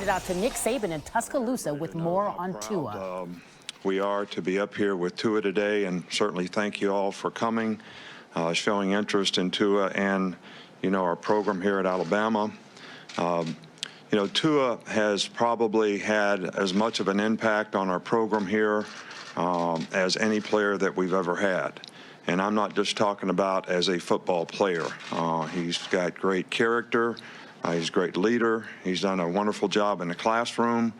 pointed out to Nick Saban in Tuscaloosa with more on Tua. We are to be up here with Tua today, and certainly thank you all for coming, showing interest in Tua and, our program here at Alabama. Tua has probably had as much of an impact on our program here as any player that we've ever had. And I'm not just talking about as a football player. He's got great character. He's a great leader. He's done a wonderful job in the classroom.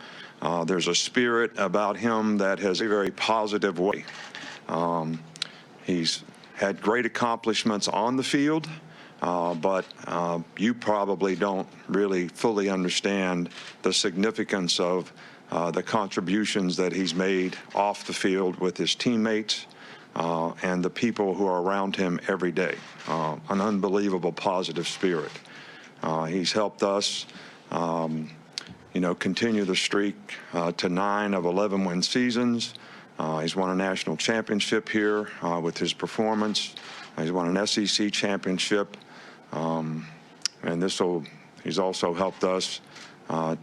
There's a spirit about him that has a very positive way. He's had great accomplishments on the field, but you probably don't really fully understand the significance of the contributions that he's made off the field with his teammates and the people who are around him every day. An unbelievable positive spirit. He's helped us, continue the streak to 9 of 11 win seasons. He's won a national championship here with his performance. He's won an SEC championship. And he's also helped us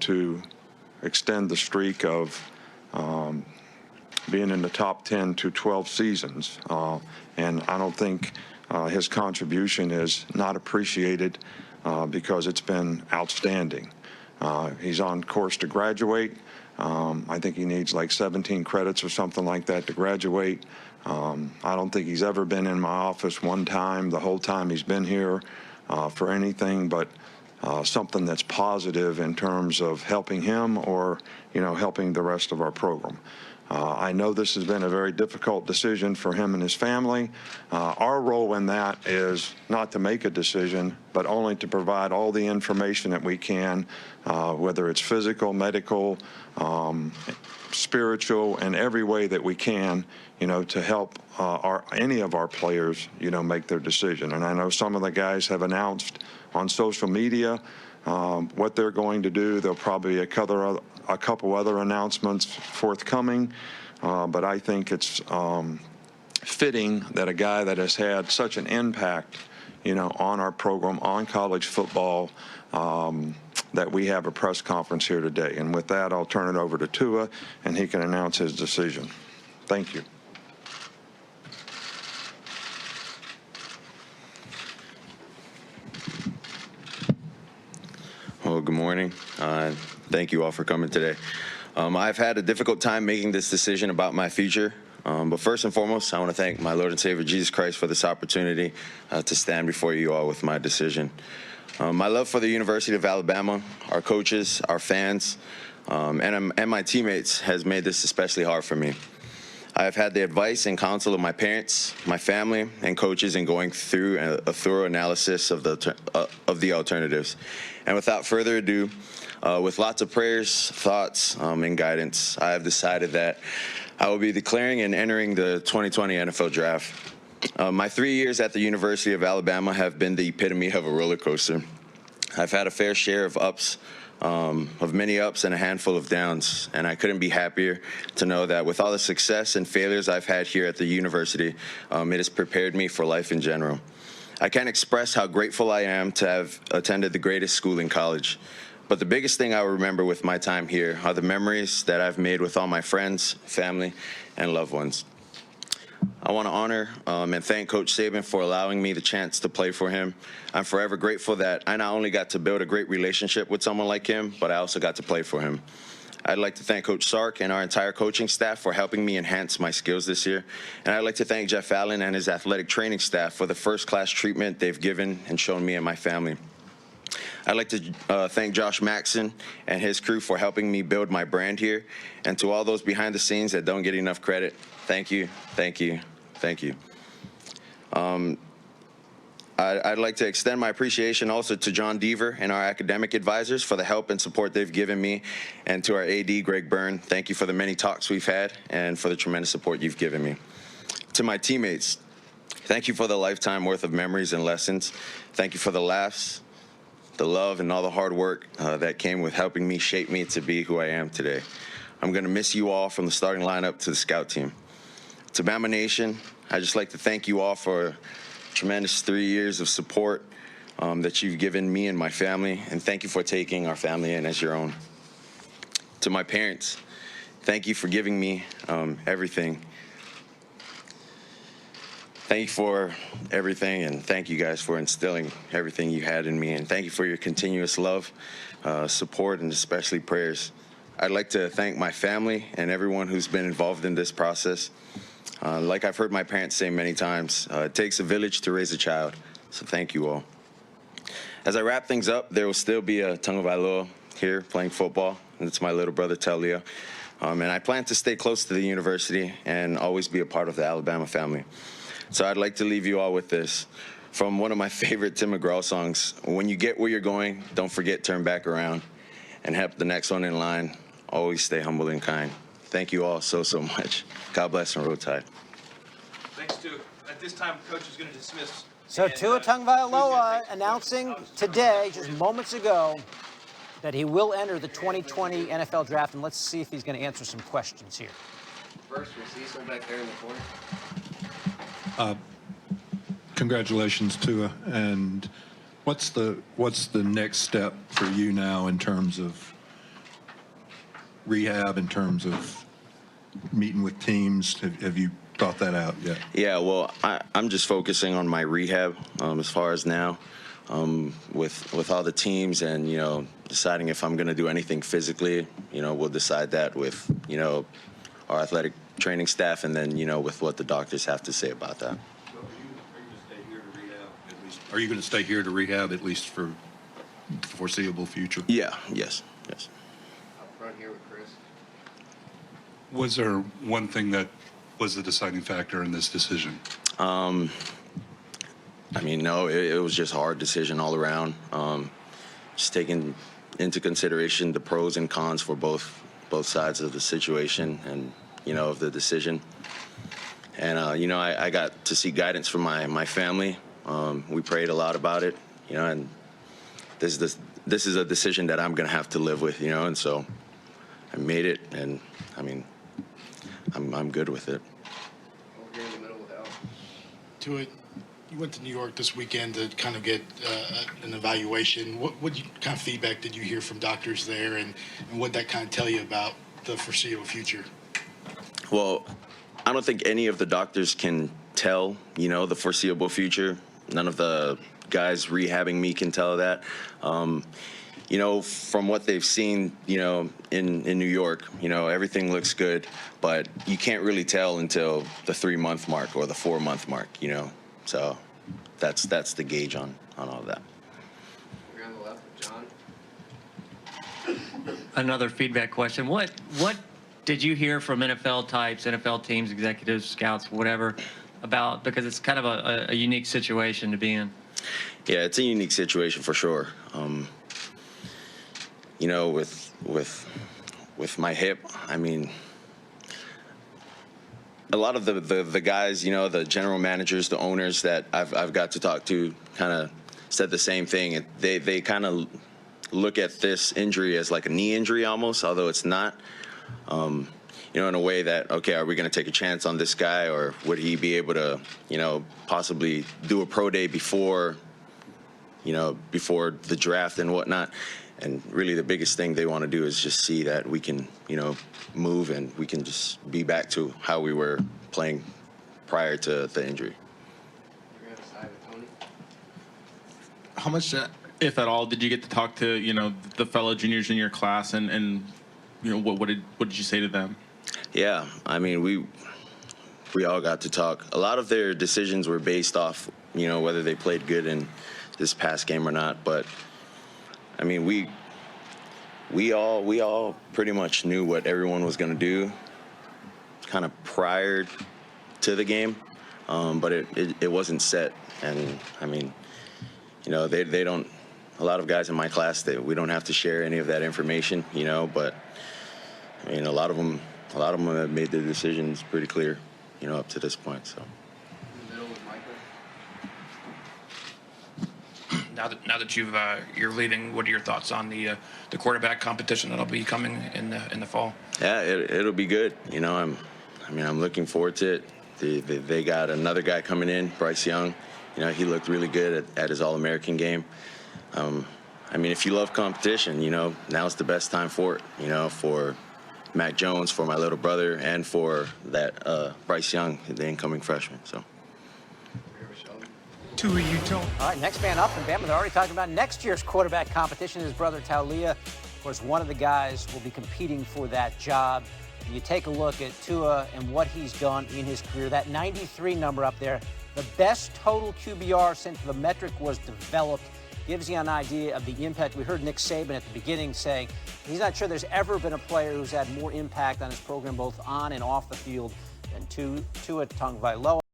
to extend the streak of being in the top 10 to 12 seasons. And I don't think his contribution is not appreciated because it's been outstanding. He's on course to graduate. I think he needs like 17 credits or something like that to graduate. I don't think he's ever been in my office one time the whole time he's been here for anything but something that's positive in terms of helping him or, helping the rest of our program. I know this has been a very difficult decision for him and his family. Our role in that is not to make a decision, but only to provide all the information that we can, whether it's physical, medical, spiritual, and every way that we can, to help any of our players, make their decision. And I know some of the guys have announced on social media what they're going to do. There'll probably be a couple other announcements forthcoming, but I think it's fitting that a guy that has had such an impact, on our program, on college football, that we have a press conference here today. And with that, I'll turn it over to Tua, and he can announce his decision. Thank you. Well, good morning. Thank you all for coming today. I've had a difficult time making this decision about my future. But first and foremost, I want to thank my Lord and Savior Jesus Christ for this opportunity to stand before you all with my decision. My love for the University of Alabama, our coaches, our fans, and my teammates has made this especially hard for me. I have had the advice and counsel of my parents, my family, and coaches in going through a thorough analysis of the alternatives. And without further ado, with lots of prayers, thoughts, and guidance, I have decided that I will be declaring and entering the 2020 NFL Draft. My 3 years at the University of Alabama have been the epitome of a roller coaster. I've had a fair share of ups, of many ups and a handful of downs, and I couldn't be happier to know that with all the success and failures I've had here at the university, it has prepared me for life in general. I can't express how grateful I am to have attended the greatest school in college. But the biggest thing I will remember with my time here are the memories that I've made with all my friends, family, and loved ones. I want to honor and thank Coach Saban for allowing me the chance to play for him. I'm forever grateful that I not only got to build a great relationship with someone like him, but I also got to play for him. I'd like to thank Coach Sark and our entire coaching staff for helping me enhance my skills this year. And I'd like to thank Jeff Allen and his athletic training staff for the first-class treatment they've given and shown me and my family. I'd like to thank Josh Maxson and his crew for helping me build my brand here. And to all those behind the scenes that don't get enough credit, thank you, thank you, thank you. I'd like to extend my appreciation also to John Deaver and our academic advisors for the help and support they've given me, and to our AD, Greg Byrne. Thank you for the many talks we've had and for the tremendous support you've given me. To my teammates, thank you for the lifetime worth of memories and lessons. Thank you for the laughs, the love, and all the hard work that came with helping me shape me to be who I am today. I'm going to miss you all from the starting lineup to the scout team. To Bama Nation, I'd just like to thank you all for tremendous 3 years of support that you've given me and my family, and thank you for taking our family in as your own. to my parents, thank you for giving me everything. Thank you for everything, and thank you guys for instilling everything you had in me, and thank you for your continuous love, support, and especially prayers. I'd like to thank my family and everyone who's been involved in this process. Like I've heard my parents say many times, it takes a village to raise a child, so thank you all. As I wrap things up, there will still be a Tagovailoa here playing football, and it's my little brother, Talia. And I plan to stay close to the university and always be a part of the Alabama family. So I'd like to leave you all with this. From one of my favorite Tim McGraw songs, when you get where you're going, don't forget, turn back around and help the next one in line. Always stay humble and kind. Thank you all so, so much. God bless and Roll Tide. Thanks, Tua. At this time, Coach is going to dismiss. So Tua Tagovailoa Tua's announcing today, just moments ago, that he will enter the 2020 NFL Draft, and let's see if he's going to answer some questions here. First, we see some back there in the corner. Congratulations, Tua. And what's the next step for you now in terms of rehab, in terms of meeting with teams? Have you thought that out yet? Yeah, well, I'm just focusing on my rehab as far as now, with all the teams, and deciding if I'm going to do anything physically. We'll decide that with our athletic training staff, and then with what the doctors have to say about that. So are you going to stay here to rehab at least for the foreseeable future? Yeah. Yes. Up front here with Chris. Was there one thing that was the deciding factor in this decision? No, it was just a hard decision all around. Just taking into consideration the pros and cons for both sides of the situation, and of the decision. And I got to see guidance from my family. We prayed a lot about it, and this is a decision that I'm gonna have to live with, and so I made it, and I'm good with it. Over here in the middle with Al. Tua, you went to New York this weekend to kind of get an evaluation. What kind of feedback did you hear from doctors there, and what that kind of tell you about the foreseeable future? Well, I don't think any of the doctors can tell, the foreseeable future. None of the guys rehabbing me can tell that. From what they've seen, in New York, everything looks good, but you can't really tell until the 3-month mark or the 4-month mark, So that's the gauge on all of that. We're on the left with John. Another feedback question. What did you hear from NFL types, NFL teams, executives, scouts, whatever, about, because it's kind of a unique situation to be in? Yeah, it's a unique situation for sure. With my hip, a lot of the guys, the general managers, the owners that I've got to talk to, kind of said the same thing. They kind of look at this injury as like a knee injury almost, although it's not. In a way that, okay, are we going to take a chance on this guy, or would he be able to, possibly do a pro day before the draft and whatnot? And really the biggest thing they want to do is just see that we can, move, and we can just be back to how we were playing prior to the injury. We're on the side with Tony. How much, if at all, did you get to talk to, the fellow juniors in your class, and what did you say to them? Yeah, we all got to talk. A lot of their decisions were based off, whether they played good in this past game or not. But we all pretty much knew what everyone was going to do, kind of prior to the game, but it wasn't set. And they don't. A lot of guys in my class, we don't have to share any of that information, But a lot of them have made their decisions pretty clear, up to this point. So. In the middle with Michael. Now that you're leaving, what are your thoughts on the quarterback competition that'll be coming in the fall? Yeah, it'll be good. I'm looking forward to it. They got another guy coming in, Bryce Young. He looked really good at his All-American game. I mean, if you love competition, now's the best time for it, for Mac Jones, for my little brother, and for that Bryce Young, the incoming freshman. So. All right, next man up in Bama. They're already talking about next year's quarterback competition. His brother Taulia, of course, one of the guys will be competing for that job. And you take a look at Tua and what he's done in his career. That 93 number up there, the best total QBR since the metric was developed, gives you an idea of the impact. We heard Nick Saban at the beginning saying he's not sure there's ever been a player who's had more impact on his program both on and off the field than Tua Tagovailoa.